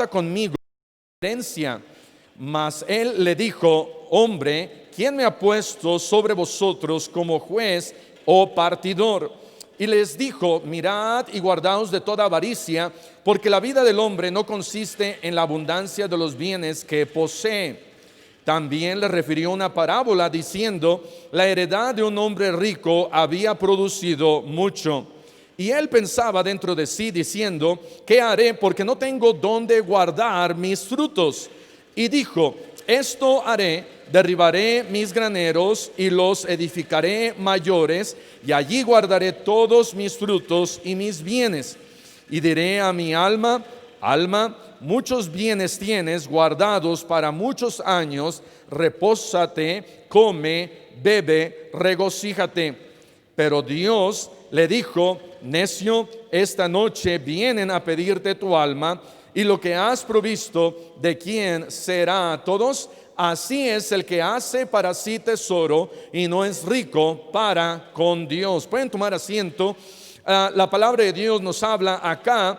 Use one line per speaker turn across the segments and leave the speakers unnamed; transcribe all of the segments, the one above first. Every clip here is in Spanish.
parta conmigo herencia. Mas él le dijo: hombre, ¿quién me ha puesto sobre vosotros como juez o partidor? Y les dijo: mirad y guardaos de toda avaricia, porque la vida del hombre no consiste en la abundancia de los bienes que posee. También le refirió una parábola diciendo: la heredad de un hombre rico había producido mucho. Y él pensaba dentro de sí diciendo: ¿qué haré? Porque no tengo dónde guardar mis frutos. Y dijo: esto haré: derribaré mis graneros y los edificaré mayores, y allí guardaré todos mis frutos y mis bienes. Y diré a mi alma: alma, muchos bienes tienes guardados para muchos años, repósate, come, bebe, regocíjate. Pero Dios le dijo: necio, esta noche vienen a pedirte tu alma, y lo que has provisto, ¿de quién será? Todos. Así es el que hace para sí tesoro y no es rico para con Dios. Pueden tomar asiento. La palabra de Dios nos habla acá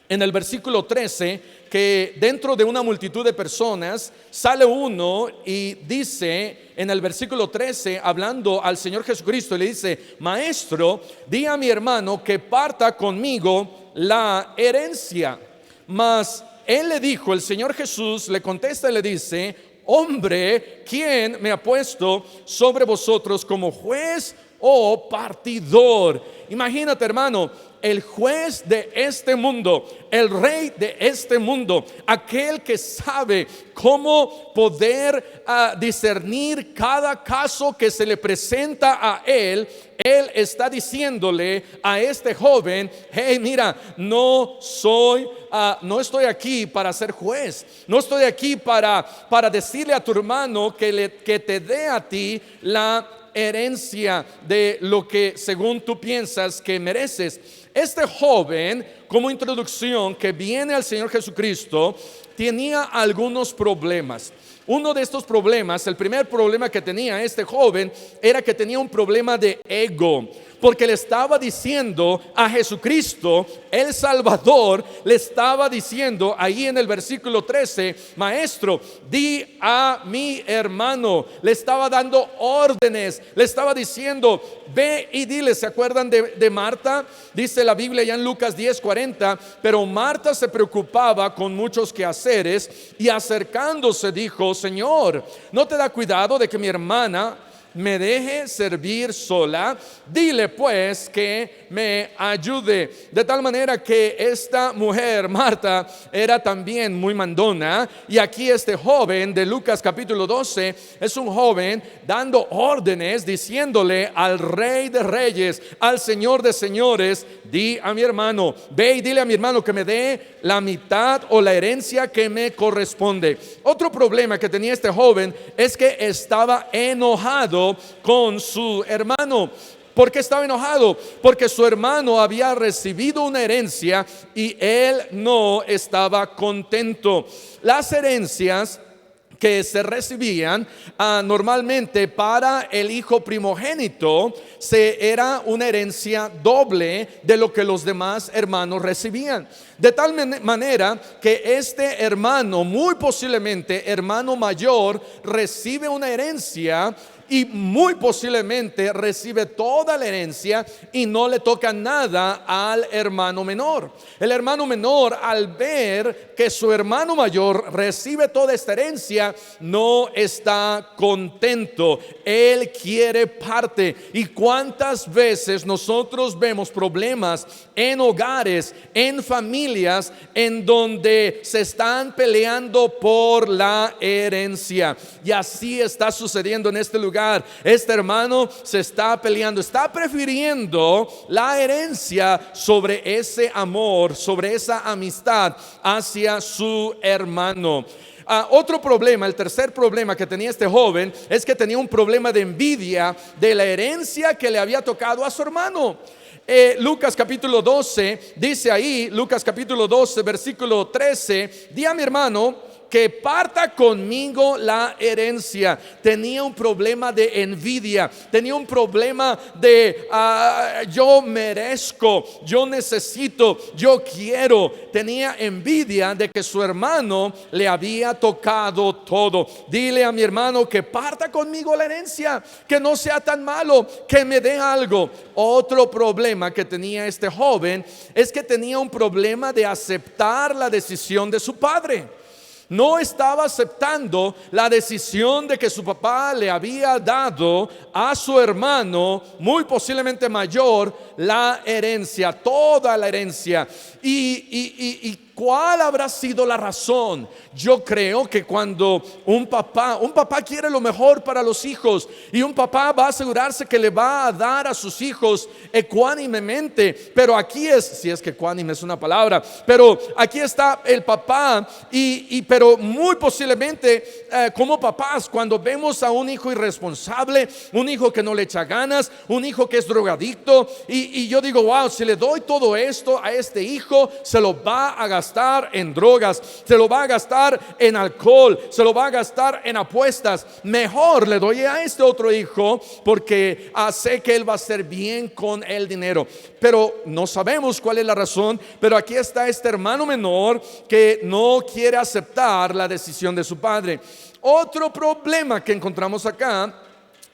en el versículo 13 que dentro de una multitud de personas sale uno y dice en el versículo 13, hablando al Señor Jesucristo, le dice: maestro, di a mi hermano que parta conmigo la herencia. Mas él le dijo, el Señor Jesús le contesta y le dice: hombre, ¿quién me ha puesto sobre vosotros como juez o partidor? Imagínate, hermano, el juez de este mundo, el rey de este mundo, aquel que sabe cómo poder discernir cada caso que se le presenta a él. Él está diciéndole a este joven: hey, mira, no estoy aquí para ser juez, no estoy aquí para decirle a tu hermano que te dé a ti la herencia de lo que según tú piensas que mereces. Este joven, como introducción, que viene al Señor Jesucristo, tenía algunos problemas. Uno de estos problemas, el primer problema que tenía este joven, era que tenía un problema de ego, porque le estaba diciendo a Jesucristo, el Salvador, le estaba diciendo ahí en el versículo 13: maestro, di a mi hermano. Le estaba dando órdenes, le estaba diciendo: ve y dile. ¿Se acuerdan de Marta? Dice la Biblia ya en Lucas 10:40, pero Marta se preocupaba con muchos quehaceres y acercándose dijo: Señor, ¿no te da cuidado de que mi hermana me deje servir sola? Dile pues que me ayude. De tal manera que esta mujer, Marta, era también muy mandona. Y aquí este joven de Lucas capítulo 12 es un joven dando órdenes, diciéndole al Rey de Reyes, al Señor de Señores: di a mi hermano, ve y dile a mi hermano que me dé la mitad o la herencia que me corresponde. Otro problema que tenía este joven es que estaba enojado con su hermano. ¿Por qué estaba enojado? Porque su hermano había recibido una herencia y él no estaba contento. Las herencias que se recibían normalmente para el hijo primogénito era una herencia doble de lo que los demás hermanos recibían. De tal manera que este hermano, muy posiblemente hermano mayor, recibe una herencia y muy posiblemente recibe toda la herencia y no le toca nada al hermano menor. El hermano menor, al ver que su hermano mayor recibe toda esta herencia, no está contento. Él quiere parte. ¿Y cuántas veces nosotros vemos problemas en hogares, en familias, en donde se están peleando por la herencia? Y así está sucediendo en este lugar. Este hermano se está peleando, está prefiriendo la herencia sobre ese amor, sobre esa amistad hacia su hermano. Otro problema, el tercer problema que tenía este joven, es que tenía un problema de envidia de la herencia que le había tocado a su hermano. Lucas capítulo 12 dice ahí, Lucas capítulo 12 versículo 13: di a mi hermano que parta conmigo la herencia. Tenía un problema de envidia, tenía un problema de yo merezco, yo necesito, yo quiero. Tenía envidia de que su hermano le había tocado todo. Dile a mi hermano que parta conmigo la herencia, que no sea tan malo, que me dé algo. Otro problema que tenía este joven es que tenía un problema de aceptar la decisión de su padre. No estaba aceptando la decisión de que su papá le había dado a su hermano, muy posiblemente mayor, la herencia, toda la herencia. ¿Y cuál habrá sido la razón? Yo creo que cuando un papá quiere lo mejor para los hijos, y un papá va a asegurarse que le va a dar a sus hijos ecuánimemente. Pero aquí si es que ecuánime es una palabra, pero aquí está el papá pero muy posiblemente como papás, cuando vemos a un hijo irresponsable, un hijo que no le echa ganas, un hijo que es drogadicto, y yo digo, wow, si le doy todo esto a este hijo, se lo va a gastar en drogas, se lo va a gastar en alcohol, se lo va a gastar en apuestas. Mejor le doy a este otro hijo, porque sé que él va a hacer bien con el dinero. Pero no sabemos cuál es la razón. Pero aquí está este hermano menor que no quiere aceptar la decisión de su padre. Otro problema que encontramos acá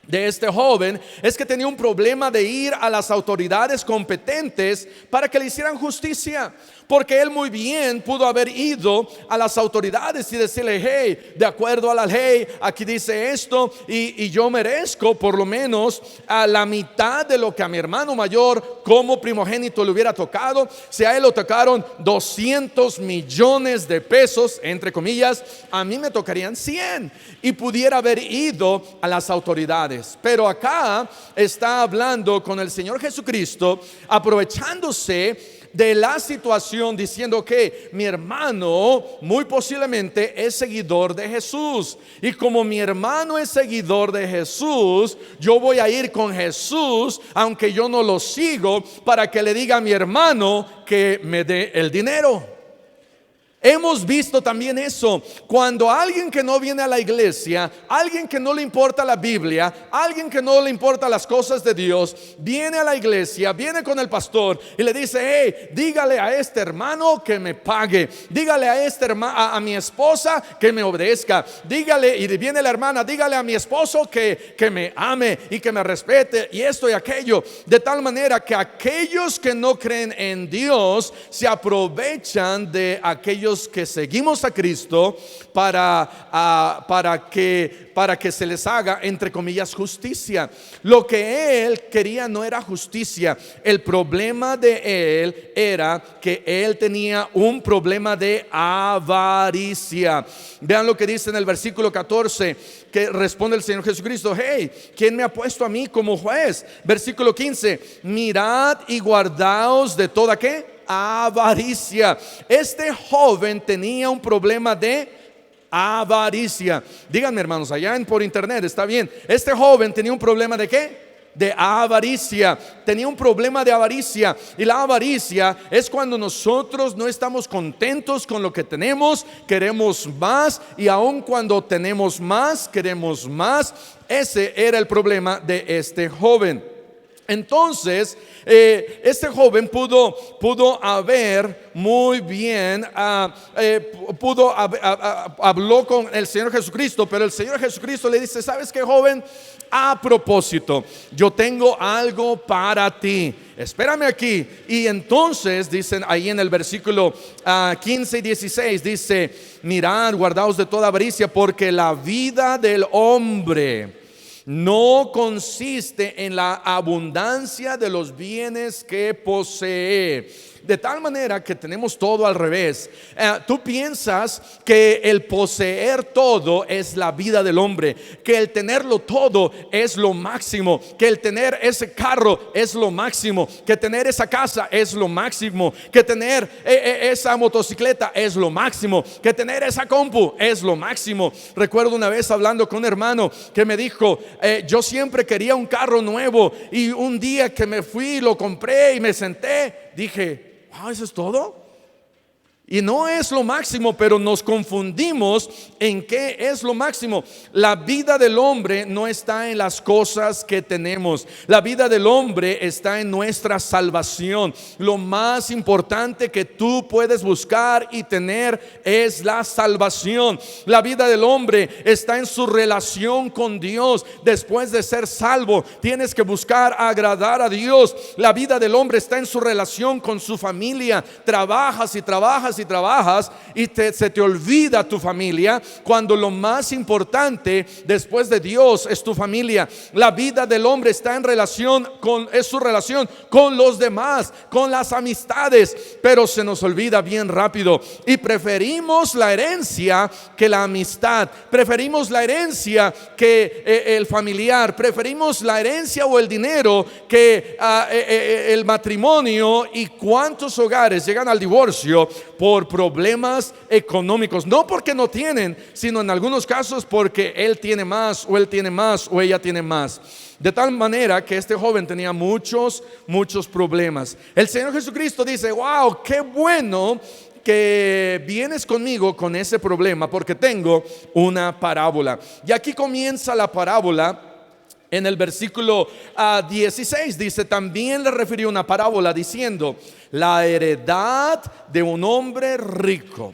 de este joven es que tenía un problema de ir a las autoridades competentes para que le hicieran justicia. Porque él muy bien pudo haber ido a las autoridades y decirle, hey, de acuerdo a la ley, aquí dice esto, y yo merezco por lo menos a la mitad de lo que a mi hermano mayor como primogénito le hubiera tocado. Si a él lo tocaron 200 millones de pesos, entre comillas, a mí me tocarían 100. Y pudiera haber ido a las autoridades. Pero acá está hablando con el Señor Jesucristo, aprovechándose de la situación, diciendo que mi hermano muy posiblemente es seguidor de Jesús, y como mi hermano es seguidor de Jesús, yo voy a ir con Jesús aunque yo no lo sigo, para que le diga a mi hermano que me dé el dinero. Hemos visto también eso. Cuando alguien que no viene a la iglesia, alguien que no le importa la Biblia, alguien que no le importa las cosas de Dios, viene a la iglesia, viene con el pastor y le dice, hey, dígale a este hermano que me pague, dígale a este a mi esposa que me obedezca, dígale, y viene la hermana, dígale a mi esposo que me ame y que me respete, y esto y aquello. De tal manera que aquellos que no creen en Dios se aprovechan de aquellos que seguimos a Cristo para que se les haga, entre comillas, justicia. Lo que él quería no era justicia. El problema de él era que él tenía un problema de avaricia. Vean lo que dice en el versículo 14, que responde el Señor Jesucristo, hey, ¿quién me ha puesto a mí como juez? Versículo 15, mirad y guardaos de toda ¿qué? Avaricia. Este joven tenía un problema de avaricia. Díganme, hermanos, allá por internet, está bien. Este joven tenía un problema de ¿qué? De avaricia. Tenía un problema de avaricia. Y la avaricia es cuando nosotros no estamos contentos con lo que tenemos, queremos más, y aun cuando tenemos más, queremos más. Ese era el problema de este joven. Entonces, este joven pudo haber muy bien, habló con el Señor Jesucristo, pero el Señor Jesucristo le dice, ¿sabes qué, joven? A propósito, yo tengo algo para ti, espérame aquí. Y entonces dicen ahí en el versículo 15 y 16, dice, mirad, guardaos de toda avaricia, porque la vida del hombre no consiste en la abundancia de los bienes que posee. De tal manera que tenemos todo al revés. Tú piensas que el poseer todo es la vida del hombre, que el tenerlo todo es lo máximo, que el tener ese carro es lo máximo, que tener esa casa es lo máximo, que tener esa motocicleta es lo máximo, que tener esa compu es lo máximo. Recuerdo una vez hablando con un hermano que me dijo, yo siempre quería un carro nuevo, y un día que me fui, lo compré y me senté, dije, ¿eso es todo? Y no es lo máximo, pero nos confundimos en qué es lo máximo. La vida del hombre no está en las cosas que tenemos. La vida del hombre está en nuestra salvación. Lo más importante que tú puedes buscar y tener es la salvación. La vida del hombre está en su relación con Dios. Después de ser salvo, tienes que buscar agradar a Dios. La vida del hombre está en su relación con su familia. Trabajas y trabajas y trabajas y se te olvida tu familia, cuando lo más importante después de Dios es tu familia. La vida del hombre está en relación es su relación con los demás, con las amistades, pero se nos olvida bien rápido y preferimos la herencia que la amistad, preferimos la herencia que el familiar, preferimos la herencia o el dinero que el matrimonio. Y cuántos hogares llegan al divorcio por problemas económicos, no porque no tienen, sino en algunos casos porque él tiene más o él tiene más o ella tiene más. De tal manera que este joven tenía muchos problemas. El Señor Jesucristo dice: wow, qué bueno que vienes conmigo con ese problema, porque tengo una parábola. Y aquí comienza la parábola. En el versículo 16 dice: también le refirió una parábola diciendo: la heredad de un hombre rico.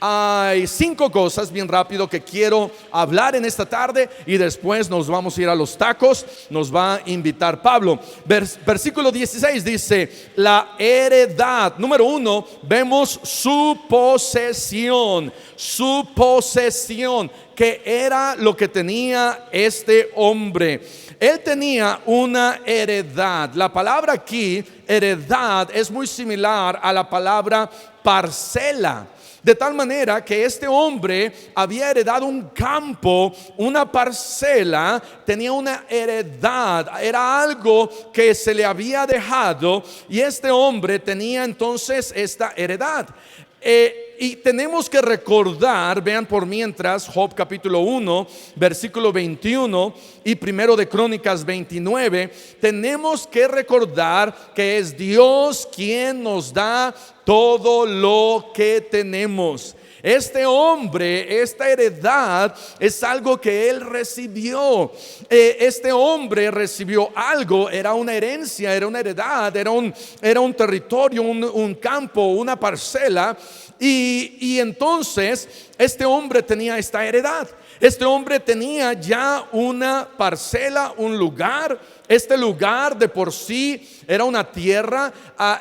Hay 5 cosas bien rápido que quiero hablar en esta tarde y después nos vamos a ir a los tacos. Nos va a invitar Pablo. Versículo 16 dice: la heredad. Número 1, vemos su posesión. Su posesión, que era lo que tenía este hombre. Él tenía una heredad. La palabra aquí, heredad, es muy similar a la palabra parcela. De tal manera que este hombre había heredado un campo, una parcela, tenía una heredad, era algo que se le había dejado, y este hombre tenía entonces esta heredad. Y tenemos que recordar, vean por mientras Job capítulo 1 versículo 21 y primero de Crónicas 29. Tenemos que recordar que es Dios quien nos da todo lo que tenemos. Este hombre, esta heredad es algo que él recibió. Este hombre recibió algo, era una herencia, era una heredad, era un territorio, un campo, una parcela. Y entonces este hombre tenía esta heredad. Este hombre tenía ya una parcela, un lugar. Este lugar de por sí era una tierra.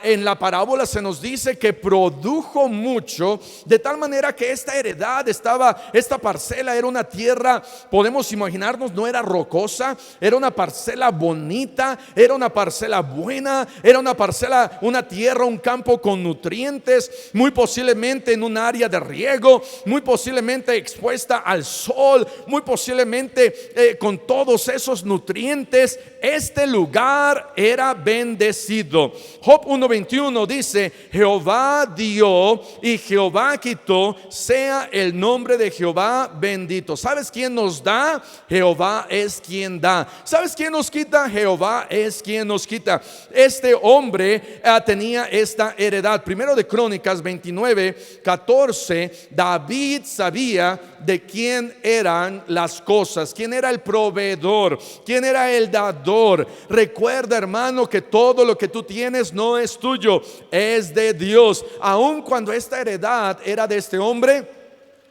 En la parábola se nos dice que produjo mucho, de tal manera que esta heredad esta parcela era una tierra, podemos imaginarnos, no era rocosa, era una parcela bonita, era una parcela buena, era una parcela, una tierra, un campo con nutrientes, muy posiblemente en un área de riego, muy posiblemente expuesta al sol, muy posiblemente con todos esos nutrientes. Este lugar era bendecido. Job 1:21 dice: Jehová dio y Jehová quitó, sea el nombre de Jehová bendito. ¿Sabes quién nos da? Jehová es quien da. ¿Sabes quién nos quita? Jehová es quien nos quita. Este hombre tenía esta heredad. Primero de Crónicas 29:14, David sabía de quién eran las cosas, quién era el proveedor, quién era el dador. Recuerda, hermano, que todo lo que tú tienes no es tuyo, es de Dios. Aun cuando esta heredad era de este hombre,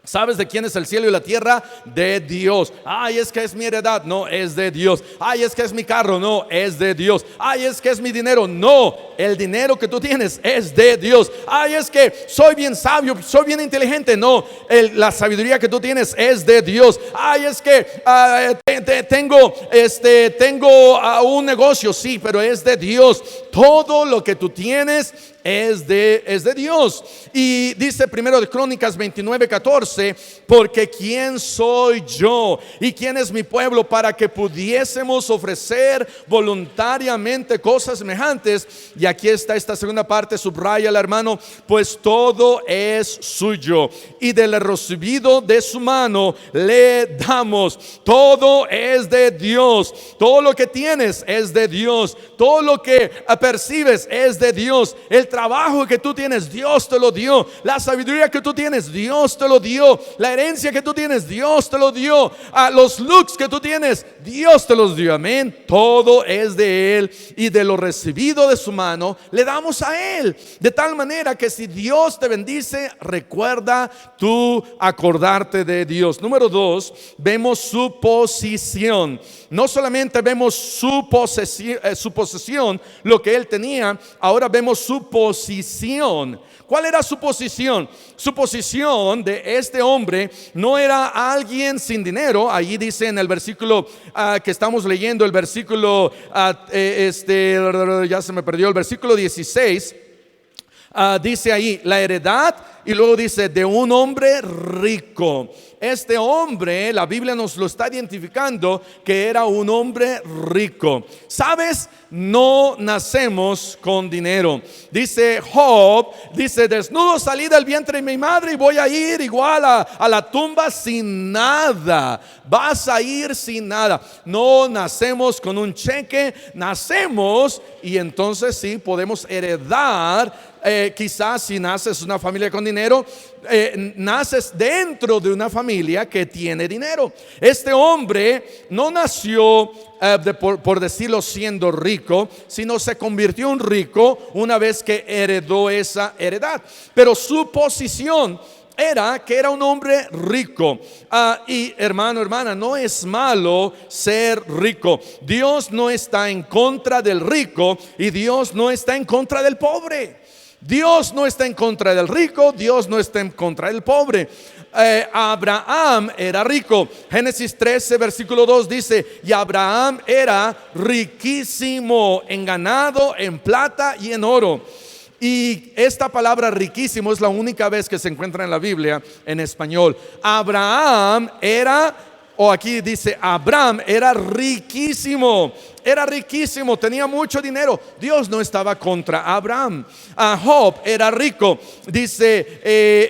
¿sabes de quién es el cielo y la tierra? De Dios. Ay, es que es mi heredad. No, es de Dios. Ay, es que es mi carro. No, es de Dios. Ay, es que es mi dinero. No, el dinero que tú tienes es de Dios. Ay, es que soy bien sabio, soy bien inteligente. No, la sabiduría que tú tienes es de Dios. Ay, es que tengo un negocio. Sí, pero es de Dios. Todo lo que tú tienes es de Dios. Y dice primero de Crónicas 29:14, porque ¿quién soy yo y quién es mi pueblo para que pudiésemos ofrecer voluntariamente cosas semejantes? Y aquí está esta segunda parte, subráyala, hermano: pues todo es suyo y del recibido de su mano le damos. Todo es de Dios. Todo lo que tienes es de Dios. Todo lo que percibes es de Dios. Él trabajo que tú tienes, Dios te lo dio. La sabiduría que tú tienes, Dios te lo dio. La herencia que tú tienes, Dios te lo dio. Los looks que tú tienes, Dios te los dio. Amén. Todo es de Él, y de lo recibido de su mano le damos a Él. De tal manera que si Dios te bendice, recuerda tú acordarte de Dios. Número 2, vemos su posición. No solamente vemos su posesión, lo que él tenía, ahora vemos su posición. ¿Cuál era su posición? Su posición de este hombre no era alguien sin dinero. Allí dice en el versículo que estamos leyendo, el versículo, ya se me perdió, el versículo 16. Dice ahí la heredad, y luego dice de un hombre rico. Este hombre, la Biblia nos lo está identificando que era un hombre rico. ¿Sabes? No nacemos con dinero. Dice Job, dice: desnudo salí del vientre de mi madre y voy a ir igual a la tumba sin nada. Vas a ir sin nada. No nacemos con un cheque, nacemos y entonces sí podemos heredar. Quizás si naces en una familia con dinero, naces dentro de una familia que tiene dinero. Este hombre no nació por decirlo siendo rico, sino se convirtió en rico una vez que heredó esa heredad. Pero su posición era que era un hombre rico. Y hermana, no es malo ser rico. Dios no está en contra del rico y Dios no está en contra del pobre. Dios no está en contra del rico, Dios no está en contra del pobre. Abraham era rico. Génesis 13 versículo 2 dice: y Abraham era riquísimo en ganado, en plata y en oro. Y esta palabra riquísimo es la única vez que se encuentra en la Biblia en español. Abraham era, o aquí dice Abraham era riquísimo. Era riquísimo, tenía mucho dinero. Dios no estaba contra Abraham. Job era rico. Dice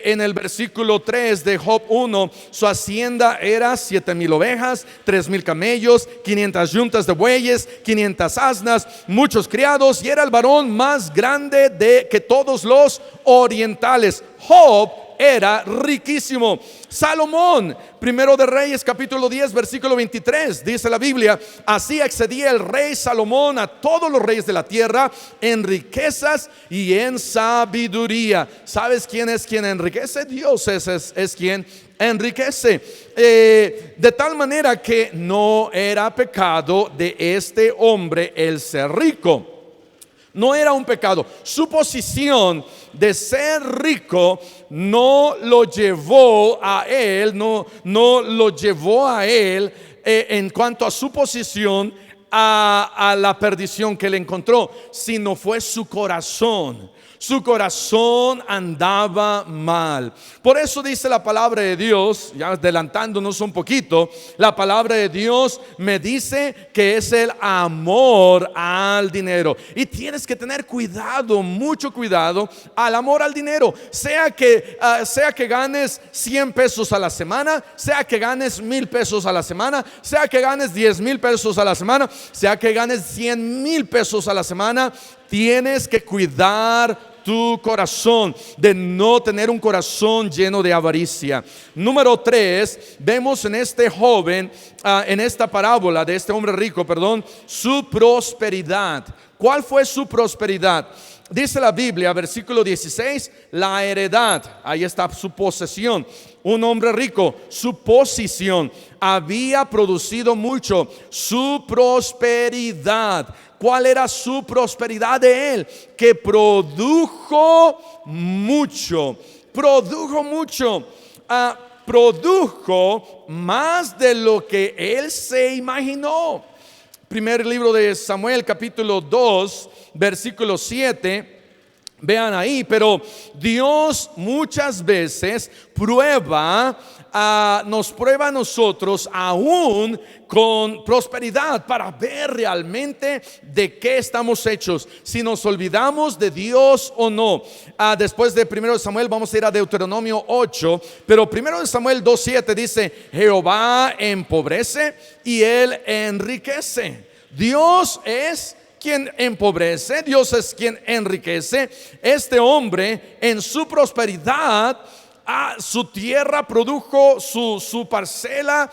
en el versículo 3 de Job 1: su hacienda era 7,000 ovejas, 3,000 camellos, 500 yuntas de bueyes, 500 asnas, muchos criados, y era el varón más grande que todos los orientales. Job era riquísimo. Salomón, primero de Reyes capítulo 10 versículo 23, dice la Biblia: así excedía el rey Salomón a todos los reyes de la tierra en riquezas y en sabiduría. ¿Sabes quién es quien enriquece? Dios es quien enriquece. De tal manera que no era pecado de este hombre el ser rico. No era un pecado. Su posición de ser rico no lo llevó a él, no lo llevó a él en cuanto a su posición a la perdición que le encontró, sino fue su corazón. Su corazón andaba mal. Por eso dice la palabra de Dios, ya adelantándonos un poquito, la palabra de Dios me dice que es el amor al dinero. Y tienes que tener cuidado, mucho cuidado al amor al dinero. Sea que ganes 100 pesos a la semana, sea que ganes 1,000 pesos a la semana, sea que ganes 10,000 pesos a la semana, sea que ganes 100,000 pesos a la semana, tienes que cuidar tu corazón de no tener un corazón lleno de avaricia. Número 3, vemos en este joven, en esta parábola de este hombre rico, su prosperidad. ¿Cuál fue su prosperidad? Dice la Biblia, versículo 16, la heredad. Ahí está su posesión. Un hombre rico, su posición, había producido mucho. Su prosperidad. ¿Cuál era su prosperidad de él? Que produjo mucho. Produjo mucho. Produjo más de lo que él se imaginó. Primer libro de Samuel, capítulo 2, versículo 7. Vean ahí, pero Dios muchas veces nos prueba a nosotros aún con prosperidad para ver realmente de qué estamos hechos, si nos olvidamos de Dios o no. Después de 1 Samuel vamos a ir a Deuteronomio 8, pero 1 Samuel 2:7 dice: Jehová empobrece y él enriquece. Dios es quien empobrece, Dios es quien enriquece. Este hombre en su prosperidad, su tierra produjo su parcela,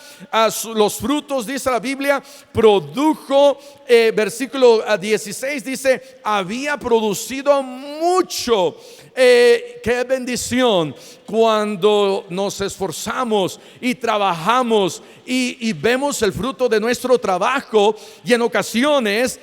los frutos, dice la Biblia, produjo, versículo 16 dice, había producido mucho. Qué bendición cuando nos esforzamos y trabajamos y vemos el fruto de nuestro trabajo, y en ocasiones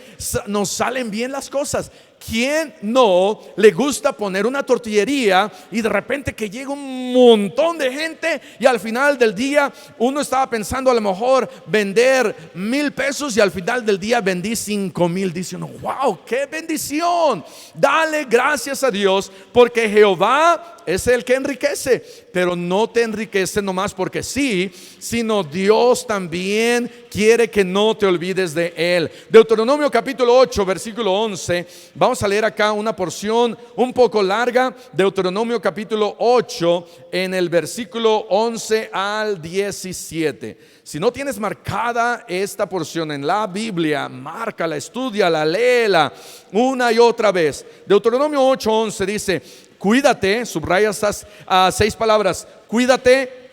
nos salen bien las cosas. ¿Quién no le gusta poner una tortillería y de repente que llega un montón de gente y al final del día uno estaba pensando a lo mejor vender 1,000 pesos y al final del día vendí 5,000? Dice uno, wow, qué bendición. Dale gracias a Dios, porque Jehová es el que enriquece, pero no te enriquece nomás porque sí, sino Dios también quiere que no te olvides de Él. Deuteronomio capítulo 8, versículo 11. Vamos a leer acá una porción un poco larga. Deuteronomio capítulo 8, en el versículo 11 al 17. Si no tienes marcada esta porción en la Biblia, márcala, estúdiala, léela una y otra vez. Deuteronomio 8, 11 dice: cuídate, subraya estas 6 palabras: cuídate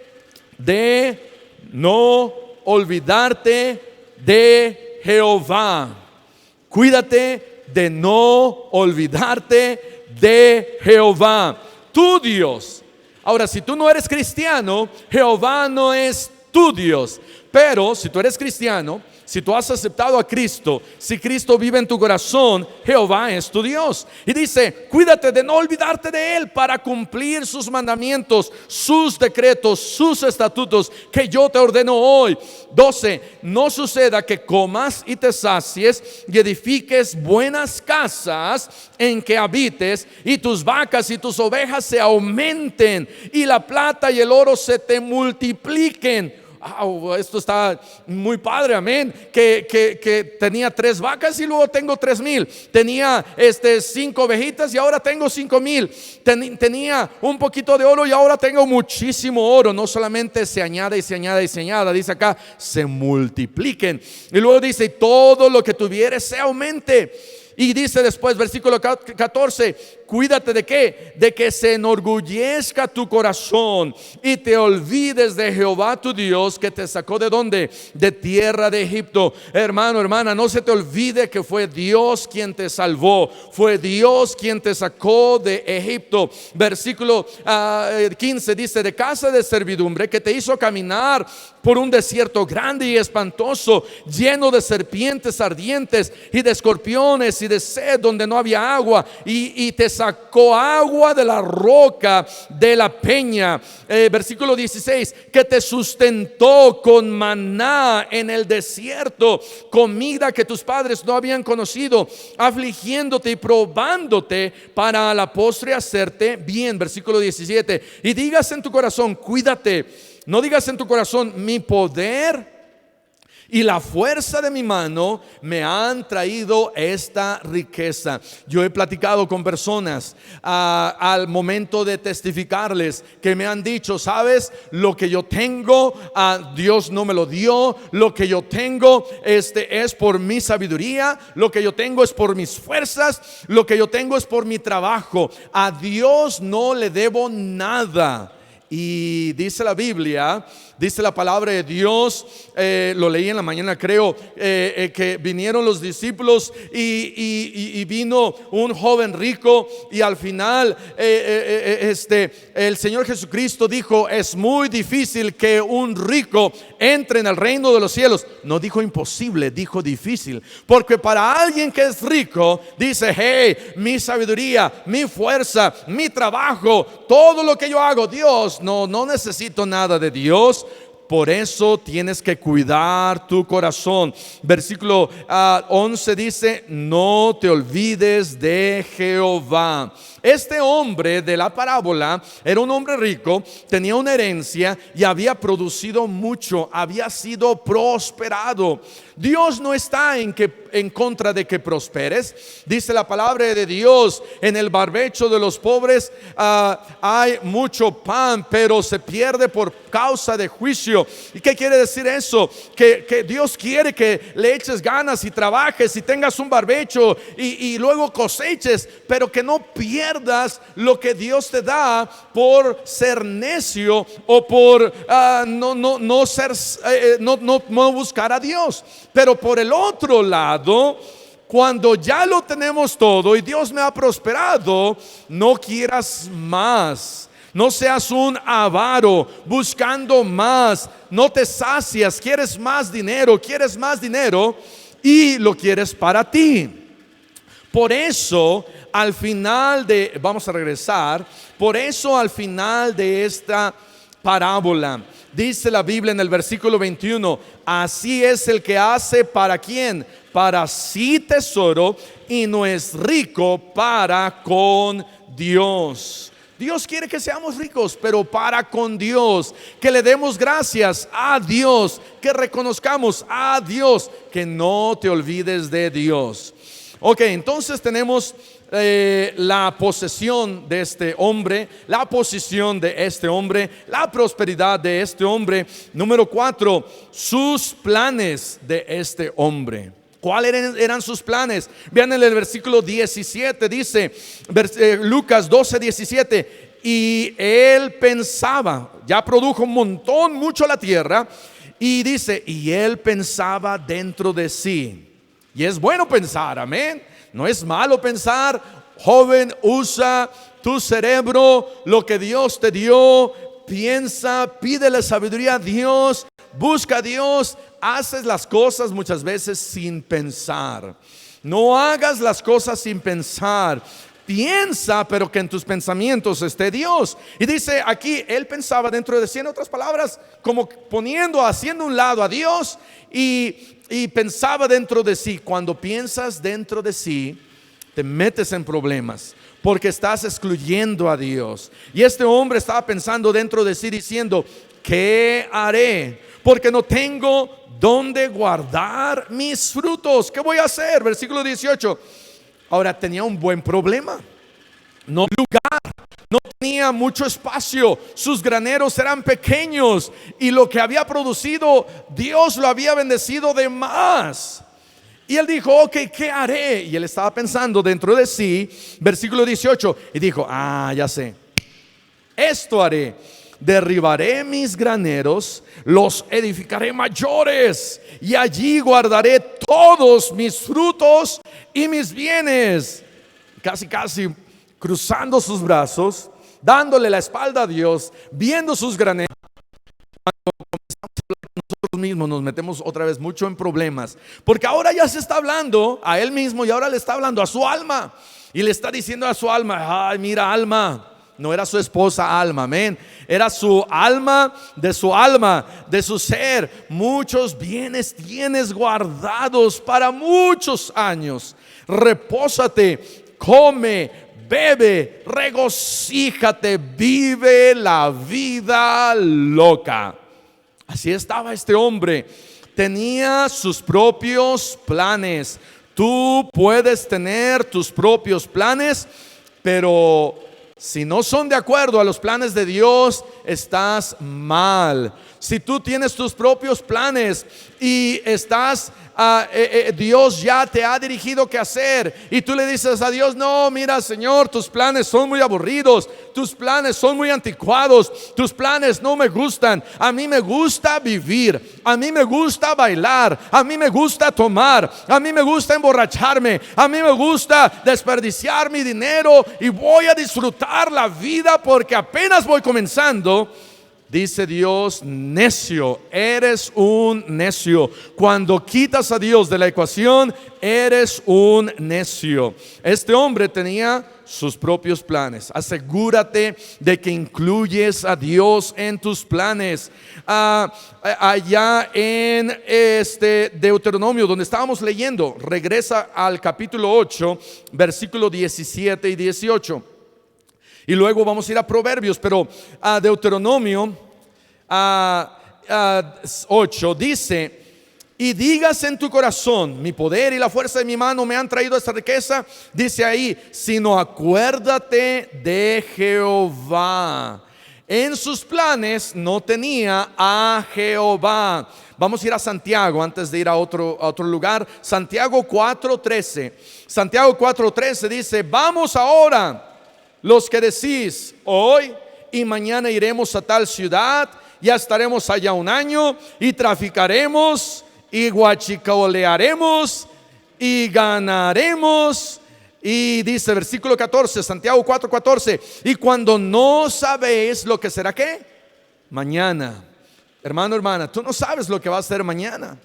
de no olvidarte de Jehová. Cuídate de no olvidarte de Jehová, tu Dios. Ahora, si tú no eres cristiano, Jehová no es tu Dios. Pero si tú eres cristiano, si tú has aceptado a Cristo, si Cristo vive en tu corazón, Jehová es tu Dios. Y dice: cuídate de no olvidarte de Él para cumplir sus mandamientos, sus decretos, sus estatutos que yo te ordeno hoy. 12. No suceda que comas y te sacies y edifiques buenas casas en que habites, y tus vacas y tus ovejas se aumenten, y la plata y el oro se te multipliquen. Esto está muy padre, amén. Que tenía 3 vacas y luego tengo 3,000. Tenía 5 ovejitas y ahora tengo 5,000. Tenía un poquito de oro y ahora tengo muchísimo oro. No solamente se añade y se añade y se añade, dice acá, se multipliquen. Y luego dice: todo lo que tuvieres se aumente. Y dice después, versículo 14: cuídate de ¿qué? De que se enorgullezca tu corazón y te olvides de Jehová tu Dios, que te sacó ¿de dónde? De tierra de Egipto. Hermano, hermana, no se te olvide que fue Dios quien te salvó, fue Dios quien te sacó de Egipto. Versículo 15 dice: de casa de servidumbre, que te hizo caminar por un desierto grande y espantoso, lleno de serpientes ardientes y de escorpiones y de sed, donde no había agua, y te sacó agua de la roca, de la peña. Versículo 16: que te sustentó con maná en el desierto, comida que tus padres no habían conocido, afligiéndote y probándote para a la postre hacerte bien. Versículo 17: y digas en tu corazón, cuídate. No digas en tu corazón, mi poder y la fuerza de mi mano me han traído esta riqueza. Yo he platicado con personas al momento de testificarles, que me han dicho: sabes, lo que yo tengo, Dios no me lo dio. Lo que yo tengo es por mi sabiduría. Lo que yo tengo es por mis fuerzas. Lo que yo tengo es por mi trabajo. A Dios no le debo nada. Y dice la Biblia, dice la palabra de Dios, lo leí en la mañana creo, que vinieron los discípulos y vino un joven rico, y al final el Señor Jesucristo dijo: es muy difícil que un rico entre en el reino de los cielos. No dijo imposible, dijo difícil, porque para alguien que es rico dice: hey, mi sabiduría, mi fuerza, mi trabajo, todo lo que yo hago, Dios, no necesito nada de Dios. Por eso tienes que cuidar tu corazón. Versículo 11 dice: no te olvides de Jehová. Este hombre de la parábola era un hombre rico, tenía una herencia y había producido mucho, había sido prosperado. Dios no está en contra de que prosperes. Dice la palabra de Dios: en el barbecho de los pobres hay mucho pan, pero se pierde por causa de juicio. necio. ¿Y qué quiere decir eso? Que Dios quiere que le eches ganas y trabajes y tengas un barbecho y luego coseches, pero que no pierdas lo que Dios te da por ser necio o por no buscar a Dios. Pero por el otro lado, cuando ya lo tenemos todo y Dios me ha prosperado, no quieras más. No seas un avaro buscando más. No te sacias, quieres más dinero y lo quieres para ti. Por eso al final de, vamos a regresar, por eso al final de esta parábola, dice la Biblia en el versículo 21, así es el que hace para quién, para sí tesoro y no es rico para con Dios. Dios quiere que seamos ricos, pero para con Dios, que le demos gracias a Dios, que reconozcamos a Dios, que no te olvides de Dios. Ok, entonces tenemos la posesión de este hombre, la posición de este hombre, la prosperidad de este hombre. Número 4, sus planes de este hombre. ¿Cuáles eran sus planes? Vean en el versículo 17, dice Lucas 12:17, y él pensaba, ya produjo un montón, mucho la tierra, y dice, y él pensaba dentro de sí. Y es bueno pensar, amén. No es malo pensar. Joven, usa tu cerebro, lo que Dios te dio. Piensa, pídele sabiduría a Dios, busca a Dios. Haces las cosas muchas veces sin pensar. No hagas las cosas sin pensar. Piensa, pero que en tus pensamientos esté Dios. Y dice aquí, él pensaba dentro de sí, en otras palabras, como haciendo un lado a Dios y pensaba dentro de sí. Cuando piensas dentro de sí, te metes en problemas, porque estás excluyendo a Dios. Y este hombre estaba pensando dentro de sí, diciendo, ¿qué haré? Porque no tengo dónde guardar mis frutos. ¿Qué voy a hacer? Versículo 18. Ahora tenía un buen problema. No lugar, no tenía mucho espacio, sus graneros eran pequeños y lo que había producido Dios lo había bendecido de más. Y él dijo, ok, ¿qué haré? Y él estaba pensando dentro de sí, versículo 18, y dijo, ya sé, esto haré, derribaré mis graneros, los edificaré mayores y allí guardaré todos mis frutos y mis bienes. Casi cruzando sus brazos, dándole la espalda a Dios, viendo sus graneros. Cuando comenzamos a hablar nosotros mismos, nos metemos otra vez mucho en problemas, porque ahora ya se está hablando a él mismo y ahora le está hablando a su alma y le está diciendo a su alma, ay, mira, alma. No era su esposa Alma, amén. Era su alma, de su ser. Muchos bienes tienes guardados para muchos años. Repósate, come, bebe, regocíjate, vive la vida loca. Así estaba este hombre. Tenía sus propios planes. Tú puedes tener tus propios planes, pero si no son de acuerdo a los planes de Dios, estás mal. Si tú tienes tus propios planes y Dios ya te ha dirigido qué hacer y tú le dices a Dios, no, mira, Señor, tus planes son muy aburridos, tus planes son muy anticuados, tus planes no me gustan. A mí me gusta vivir, a mí me gusta bailar, a mí me gusta tomar, a mí me gusta emborracharme, a mí me gusta desperdiciar mi dinero y voy a disfrutar la vida porque apenas voy comenzando. Dice Dios, necio, eres un necio. Cuando quitas a Dios de la ecuación, eres un necio. Este hombre tenía sus propios planes. Asegúrate de que incluyes a Dios en tus planes. Allá en Deuteronomio, donde estábamos leyendo, regresa al capítulo 8, versículo 17 y 18. Y luego vamos a ir a Proverbios, pero a Deuteronomio 8 dice, y digas en tu corazón, mi poder y la fuerza de mi mano me han traído esta riqueza. Dice ahí, sino acuérdate de Jehová, En sus planes no tenía a Jehová. Vamos a ir a Santiago antes de ir a otro lugar. Santiago 4:13. Santiago 4:13 dice: vamos ahora, los que decís, hoy y mañana iremos a tal ciudad, ya estaremos allá un año y traficaremos y guachicolearemos y ganaremos. Y dice versículo 14, Santiago 4:14: y cuando no sabéis lo que será, ¿qué? Mañana. Hermano, hermana, tú no sabes lo que va a ser mañana.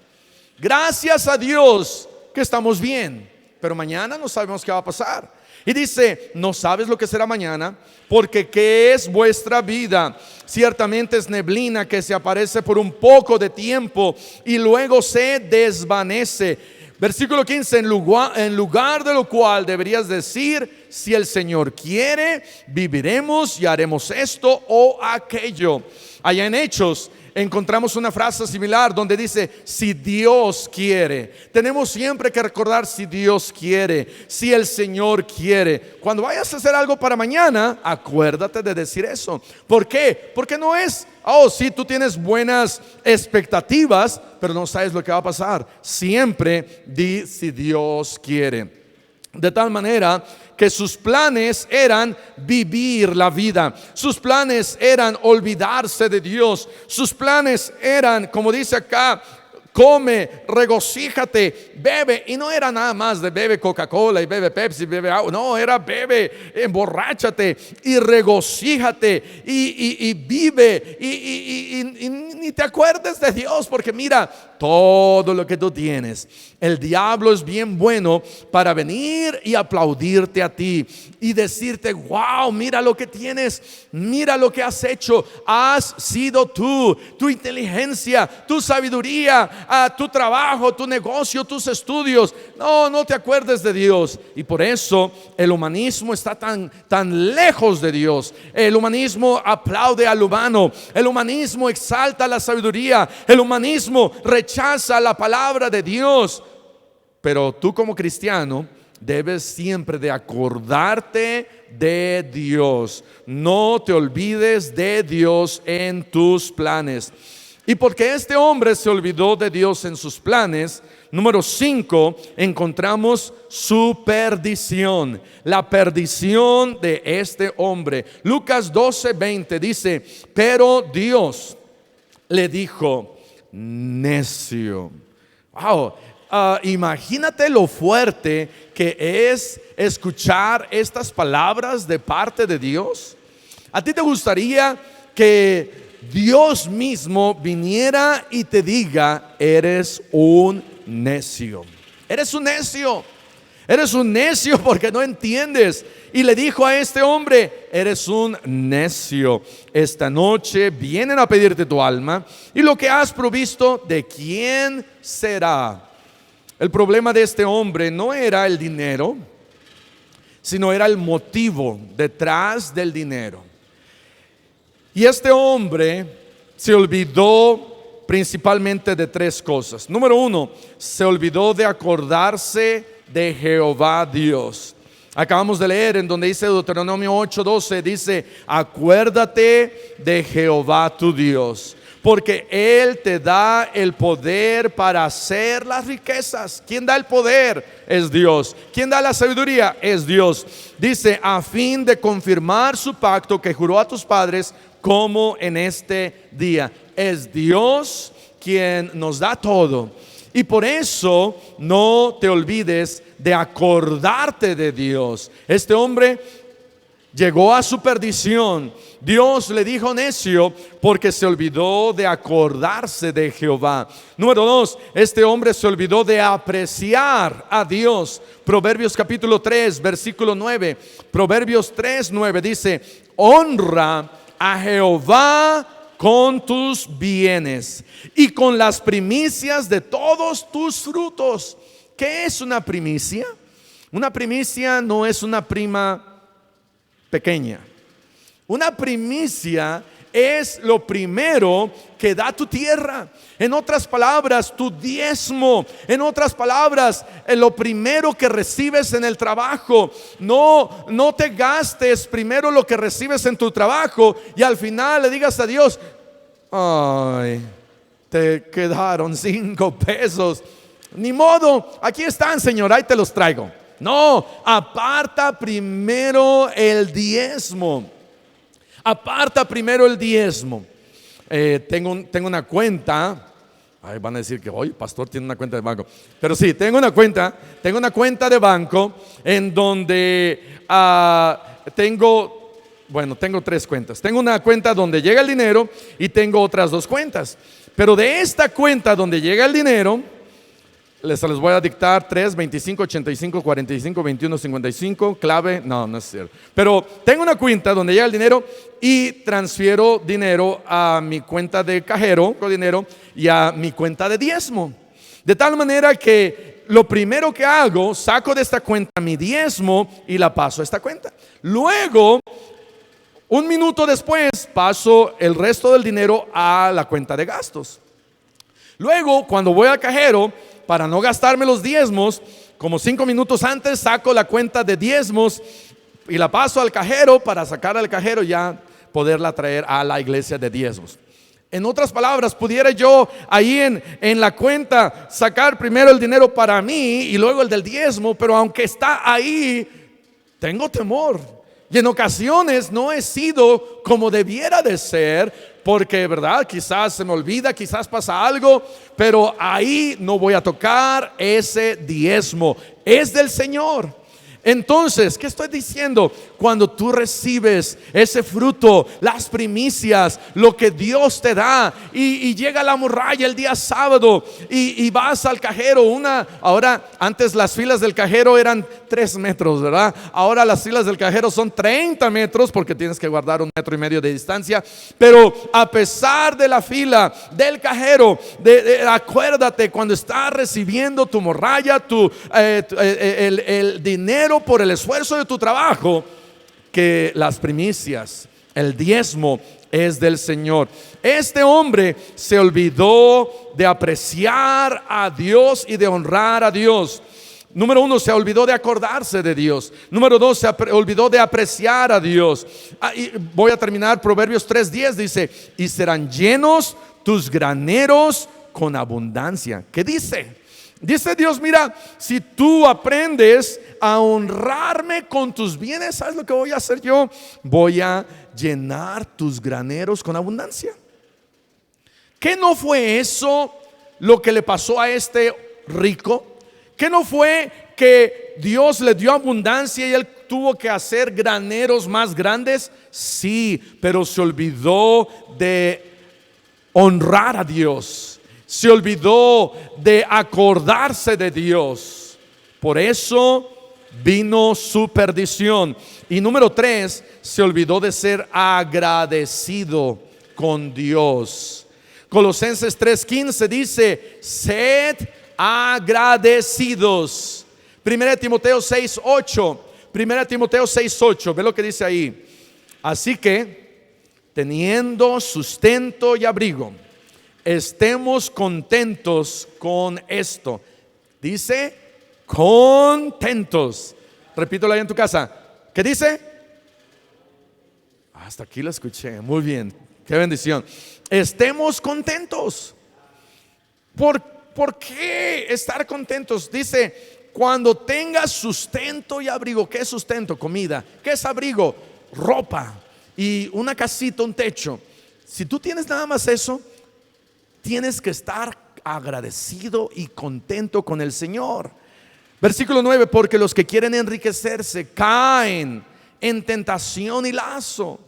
Gracias a Dios que estamos bien, pero mañana no sabemos qué va a pasar. Y dice: no sabes lo que será mañana, porque ¿qué es vuestra vida? Ciertamente es neblina que se aparece por un poco de tiempo y luego se desvanece. Versículo 15: en lugar de lo cual deberías decir, si el Señor quiere, viviremos y haremos esto o aquello. Allá en Hechos encontramos una frase similar donde dice: si Dios quiere. Tenemos siempre que recordar: si Dios quiere, si el Señor quiere. Cuando vayas a hacer algo para mañana, acuérdate de decir eso. ¿Por qué? Porque no es: oh, sí, tú tienes buenas expectativas, pero no sabes lo que va a pasar. Siempre di: si Dios quiere. De tal manera que sus planes eran vivir la vida. Sus planes eran olvidarse de Dios. Sus planes eran, como dice acá, come, regocíjate, bebe. Y no era nada más de bebe Coca-Cola y bebe Pepsi, bebe agua. No, era bebe, emborráchate y regocíjate y vive y ni te acuerdes de Dios, porque mira, todo lo que tú tienes, el diablo es bien bueno para venir y aplaudirte a ti y decirte: wow, mira lo que tienes, mira lo que has hecho, has sido tú, tu inteligencia, tu sabiduría, tu trabajo, tu negocio, tus estudios. No te acuerdes de Dios. Y por eso el humanismo está tan lejos de Dios. El humanismo aplaude al humano, el humanismo exalta la sabiduría, el humanismo rechaza la palabra de Dios. Pero tú, como cristiano, debes siempre de acordarte de Dios. No te olvides de Dios en tus planes. Y porque este hombre se olvidó de Dios en sus planes, número 5, encontramos su perdición. La perdición de este hombre. Lucas 12:20 dice: pero Dios le dijo: necio. Wow. Imagínate lo fuerte que es escuchar estas palabras de parte de Dios. ¿A ti te gustaría que Dios mismo viniera y te diga: eres un necio? Eres un necio. Eres un necio porque no entiendes. Y le dijo a este hombre: eres un necio. Esta noche vienen a pedirte tu alma, y lo que has provisto, ¿de quién será? El problema de este hombre no era el dinero, sino era el motivo detrás del dinero. Y este hombre se olvidó principalmente de 3 cosas. Número 1, se olvidó de acordarse de Jehová Dios. Acabamos de leer en donde dice Deuteronomio 8:12, dice: acuérdate de Jehová tu Dios, porque Él te da el poder para hacer las riquezas. ¿Quién da el poder? Es Dios. ¿Quién da la sabiduría? Es Dios. Dice: a fin de confirmar su pacto que juró a tus padres, como en este día. Es Dios quien nos da todo. Y por eso no te olvides de acordarte de Dios. Este hombre llegó a su perdición. Dios le dijo necio porque se olvidó de acordarse de Jehová. Número 2, este hombre se olvidó de apreciar a Dios. Proverbios capítulo 3, versículo 9. Proverbios 3:9 dice: honra a Jehová con tus bienes y con las primicias de todos tus frutos. ¿Qué es una primicia? Una primicia no es una prima pequeña. Una primicia es lo primero que da tu tierra. En otras palabras, tu diezmo. En otras palabras, lo primero que recibes en el trabajo. No te gastes primero lo que recibes en tu trabajo y al final le digas a Dios: ay, te quedaron 5 pesos. Ni modo, aquí están, Señor, ahí te los traigo. No, aparta primero el diezmo. Aparta primero el diezmo. Tengo una cuenta. Ay, van a decir que hoy pastor tiene una cuenta de banco. Pero sí, tengo una cuenta de banco en donde tengo 3 cuentas. Tengo una cuenta donde llega el dinero y tengo otras 2 cuentas. Pero de esta cuenta donde llega el dinero, les voy a dictar 3, 25, 85, 45, 21, 55, clave. No es cierto. Pero tengo una cuenta donde llega el dinero y transfiero dinero a mi cuenta de cajero, dinero, y a mi cuenta de diezmo. De tal manera que lo primero que hago, saco de esta cuenta mi diezmo y la paso a esta cuenta. Luego, un minuto después, paso el resto del dinero a la cuenta de gastos. Luego, cuando voy al cajero, para no gastarme los diezmos, como 5 minutos antes, saco la cuenta de diezmos y la paso al cajero para sacar al cajero ya poderla traer a la iglesia de diezmos. En otras palabras, pudiera yo ahí en la cuenta sacar primero el dinero para mí y luego el del diezmo, pero aunque está ahí, tengo temor. Y en ocasiones no he sido como debiera de ser, porque, ¿verdad? Quizás se me olvida, quizás pasa algo, pero ahí no voy a tocar ese diezmo. Es del Señor. Entonces, ¿qué estoy diciendo? Cuando tú recibes ese fruto, las primicias, lo que Dios te da, y llega la morralla el día sábado y vas al cajero, ahora antes las filas del cajero eran 3 metros, ¿verdad? Ahora las filas del cajero son 30 metros porque tienes que guardar 1,5 metros de distancia. Pero a pesar de la fila del cajero, acuérdate, cuando estás recibiendo tu morralla, el dinero por el esfuerzo de tu trabajo, que las primicias, el diezmo es del Señor. Este hombre se olvidó de apreciar a Dios y de honrar a Dios. Número 1, se olvidó de acordarse de Dios. Número 2, se olvidó de apreciar a Dios. Y voy a terminar. Proverbios 3:10 dice: y serán llenos tus graneros con abundancia. ¿Qué dice? Dice Dios: mira, si tú aprendes a honrarme con tus bienes, ¿sabes lo que voy a hacer yo? Voy a llenar tus graneros con abundancia. ¿Qué no fue eso lo que le pasó a este rico? ¿Qué no fue que Dios le dio abundancia y él tuvo que hacer graneros más grandes? Sí, pero se olvidó de honrar a Dios. Se olvidó de acordarse de Dios. Por eso vino su perdición. Y número 3, se olvidó de ser agradecido con Dios. Colosenses 3:15 dice: sed agradecidos. 1 Timoteo 6:8. 1 Timoteo 6:8. Ve lo que dice ahí. Así que, teniendo sustento y abrigo, estemos contentos con esto. Dice: contentos. Repítelo ahí en tu casa. ¿Qué dice? Hasta aquí lo escuché. Muy bien. Qué bendición. Estemos contentos. ¿Por qué estar contentos? Dice: cuando tengas sustento y abrigo. ¿Qué es sustento? Comida. ¿Qué es abrigo? Ropa y una casita, un techo. Si tú tienes nada más eso, tienes que estar agradecido y contento con el Señor. Versículo 9: porque los que quieren enriquecerse caen en tentación y lazo.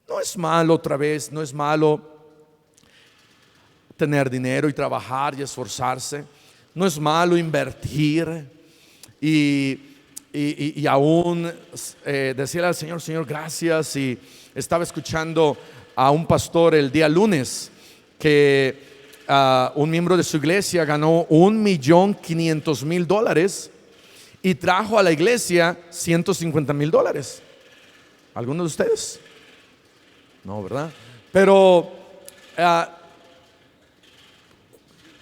No es malo, otra vez, no es malo tener dinero y trabajar y esforzarse. No es malo invertir y aún decirle al Señor: Señor, gracias. Y estaba escuchando a un pastor el día lunes que un miembro de su iglesia ganó $1,500,000 y trajo a la iglesia $150,000. ¿Alguno de ustedes? No, ¿verdad? Pero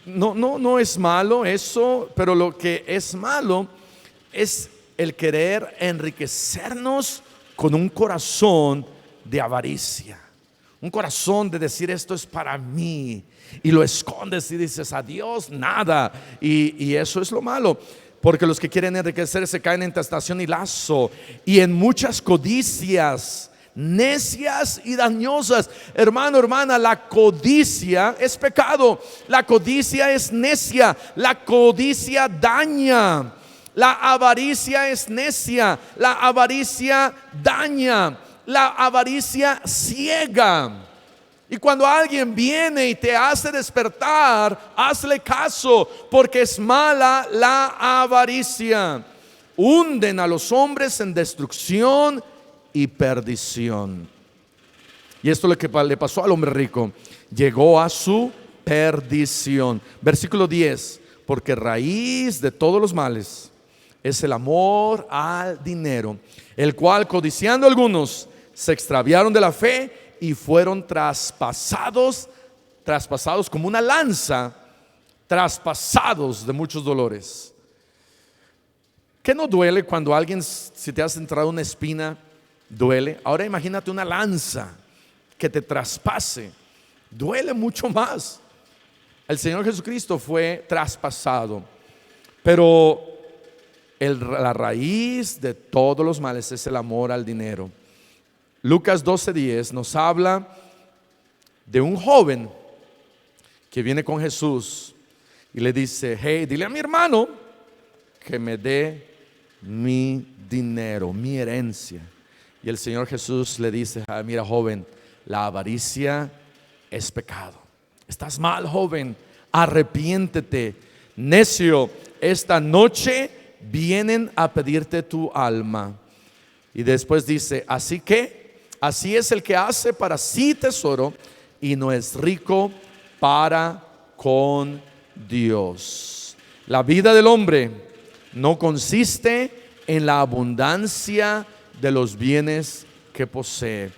no es malo eso, pero lo que es malo es el querer enriquecernos con un corazón de avaricia, un corazón de decir esto es para mí, y lo escondes y dices a Dios nada, y eso es lo malo. Porque los que quieren enriquecerse caen en tentación y lazo, y en muchas codicias necias y dañosas. Hermano, hermana, la codicia es pecado, la codicia es necia, la codicia daña, la avaricia es necia, la avaricia daña, la avaricia ciega. Y cuando alguien viene y te hace despertar, hazle caso, porque es mala la avaricia. Hunden a los hombres en destrucción y perdición. Y esto es lo que le pasó al hombre rico. Llegó a su perdición. Versículo 10. Porque raíz de todos los males es el amor al dinero, el cual codiciando algunos se extraviaron de la fe y fueron traspasados como una lanza, traspasados de muchos dolores. ¿Qué no duele cuando alguien, si te has entrado una espina, duele? Ahora imagínate una lanza que te traspase, duele mucho más. El Señor Jesucristo fue traspasado, pero la raíz de todos los males es el amor al dinero. Lucas 12:10 nos habla de un joven que viene con Jesús y le dice: hey, dile a mi hermano que me dé mi dinero, mi herencia. Y el Señor Jesús le dice: mira, joven, la avaricia es pecado. Estás mal, joven, arrepiéntete. Necio, esta noche vienen a pedirte tu alma. Y después dice: así es el que hace para sí tesoro y no es rico para con Dios. La vida del hombre no consiste en la abundancia de los bienes que posee.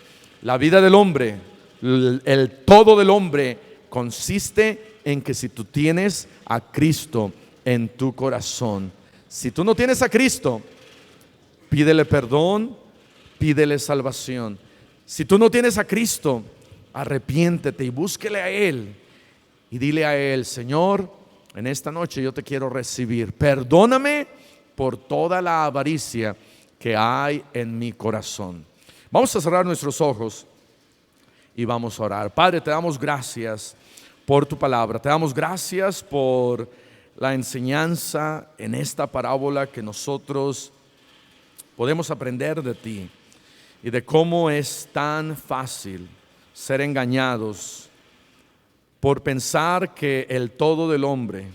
La vida del hombre, el todo del hombre consiste en que si tú tienes a Cristo en tu corazón. Si tú no tienes a Cristo, pídele perdón, pídele salvación. Si tú no tienes a Cristo, arrepiéntete y búsquele a Él y dile a Él: Señor, en esta noche yo te quiero recibir. Perdóname por toda la avaricia que hay en mi corazón. Vamos a cerrar nuestros ojos y vamos a orar. Padre, te damos gracias por tu palabra. Te damos gracias por la enseñanza en esta parábola que nosotros podemos aprender de ti y de cómo es tan fácil ser engañados por pensar que el todo del hombre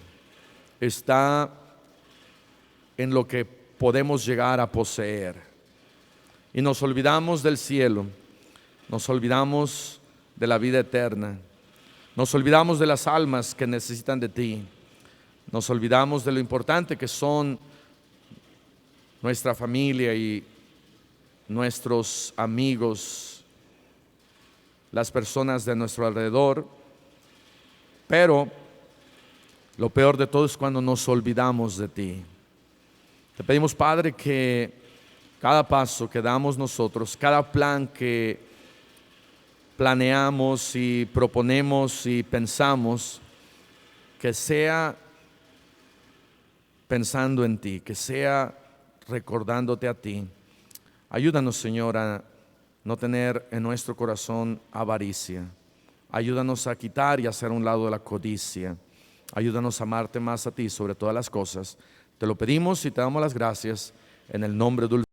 está en lo que podemos llegar a poseer. Y nos olvidamos del cielo, nos olvidamos de la vida eterna, nos olvidamos de las almas que necesitan de ti, nos olvidamos de lo importante que son nuestra familia y nuestros amigos, las personas de nuestro alrededor. Pero lo peor de todo es cuando nos olvidamos de ti. Te pedimos, Padre, que cada paso que damos nosotros, cada plan que planeamos y proponemos y pensamos, que sea pensando en ti, que sea recordándote a ti. Ayúdanos, Señor, a no tener en nuestro corazón avaricia. Ayúdanos a quitar y hacer a un lado de la codicia. Ayúdanos a amarte más a ti sobre todas las cosas. Te lo pedimos y te damos las gracias en el nombre dulce